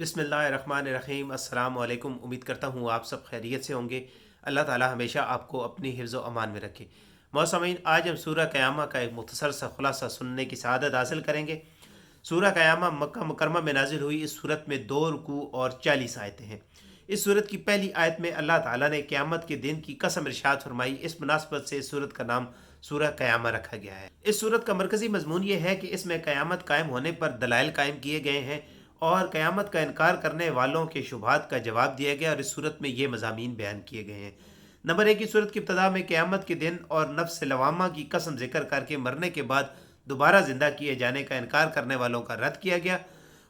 बिस्मिल्लाहिर्रहमानिर्रहीम। अस्सलाम वालेकुम। उम्मीद करता हूँ आप सब खैरियत से होंगे। अल्लाह ताला हमेशा आपको अपनी हिफ्ज़ व अमान में रखे। मौसमीन, आज हम सूरह क़यामा का एक मुख्तसर सा खुलासा सुनने की सआदत हासिल करेंगे। सूरह क़यामा मक्का मुकरमा में नाजिल हुई। इस सूरत में 2 रुकू और 40 आयतें हैं। इस सूरत की पहली आयत में अल्लाह ताला ने क़यामत के दिन की कसम इरशाद फरमाई। इस मुनासबत से इस सूरत का नाम सूरह क़यामा रखा गया है। इस सूरत का मरकज़ी मजमून ये है कि इसमें क़यामत कायम होने पर दलाइल कायम किए गए हैं और क़यामत का इनकार करने वालों के शुबहात का जवाब दिया गया। और इस सूरत में ये मज़ामीन बयान किए गए हैं। नंबर 1 की सूरत की इब्तदा में क़यामत के दिन और नफ्स लवामा की कसम जिक्र करके मरने के बाद दोबारा ज़िंदा किए जाने का इनकार करने वालों का रद्द किया गया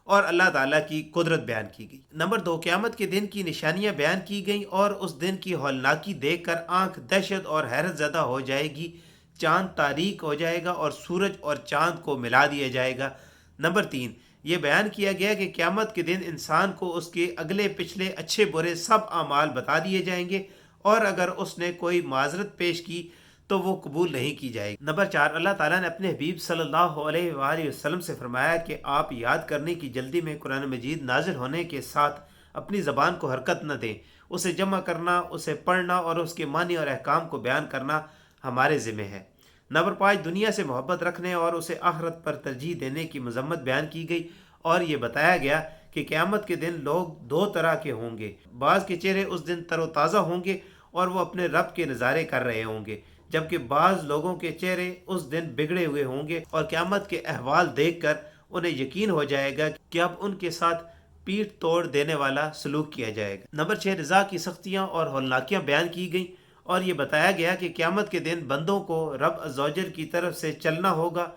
और अल्लाह ताला की कुदरत बयान की गई। नंबर 2, क़यामत के दिन की निशानियां बयान की गई और उस दिन की हौलनाकी देखकर आंख दहशत और हैरत ज़दा हो जाएगी। चांद तारीक हो जाएगा और सूरज और चांद को मिला दिया जाएगा। नंबर 3, ये बयान किया गया कि क़यामत के दिन इंसान को उसके अगले पिछले अच्छे बुरे सब आमाल बता दिए जाएंगे और अगर उसने कोई माजरत पेश की तो वो कबूल नहीं की जाएगी। नंबर 4, अल्लाह ताला ने अपने हबीब सल्लल्लाहु अलैहि वसल्लम से फरमाया कि आप याद करने की जल्दी में कुरान मजीद नाजिल होने के साथ अपनी ज़बान को हरकत न दें। उसे जमा करना, उसे पढ़ना और उसके मानी और अहकाम को बयान करना हमारे ज़िम्मे है। नंबर 5, दुनिया से मोहब्बत रखने और उसे आखिरत पर तरजीह देने की मजम्मत बयान की गई और ये बताया गया कि क़यामत के दिन लोग 2 तरह के होंगे। बाज़ के चेहरे उस दिन तरोताज़ा होंगे और वो अपने रब के नज़ारे कर रहे होंगे, जबकि बाज़ लोगों के चेहरे उस दिन बिगड़े हुए होंगे और क़यामत के अहवाल देखकर उन्हें यकीन हो जाएगा कि अब उनके साथ पीठ तोड़ देने वाला सलूक किया जाएगा। नंबर 6, रज़ा की सख्तियाँ और हौलनाकियाँ बयान की गई और ये बताया गया कि क़यामत के दिन बंदों को रब अज़्ज़वजल की तरफ से चलना होगा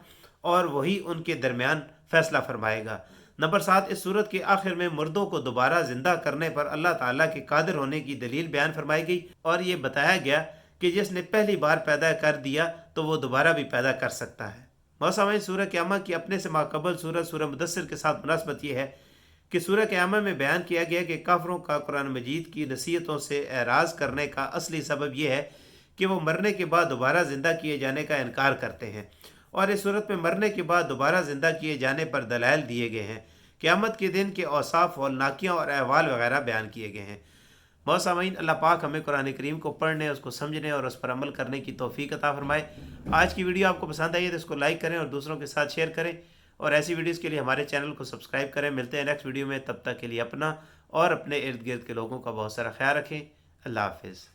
और वही उनके दरमियान फैसला फरमाएगा। नंबर 7, इस सूरत के आखिर में मुर्दों को दोबारा जिंदा करने पर अल्लाह ताला के कादिर होने की दलील बयान फरमाई गई और ये बताया गया कि जिसने पहली बार पैदा कर दिया तो वो दोबारा भी पैदा कर सकता है। मौसम सूरह क़यामा की अपने से माकबल सूरह मुदस्सिर के साथ मुनासबत यह है कि सूरह क़यामा में बयान किया गया कि काफिरों का कुरान मजीद की नसीहतों से एराज़ करने का असली सबब यह है कि वो मरने के बाद दोबारा ज़िंदा किए जाने का इनकार करते हैं और इस सूरत में मरने के बाद दोबारा ज़िंदा किए जाने पर दलाइल दिए गए हैं। क़यामत के दिन के औसाफ हौलनाकियाँ और अहवाल वगैरह बयान किए गए हैं। मौसमीन, अल्लाह पाक हमें कुरान करीम को पढ़ने, उसको समझने और उस पर अमल करने की तौफीक अता फरमाए। आज की वीडियो आपको पसंद आई है तो इसको लाइक करें और दूसरों के साथ शेयर करें और ऐसी वीडियोज़ के लिए हमारे चैनल को सब्सक्राइब करें। मिलते हैं नेक्स्ट वीडियो में, तब तक के लिए अपना और अपने इर्द गिर्द के लोगों का बहुत सारा ख्याल रखें। अल्लाह हाफिज़।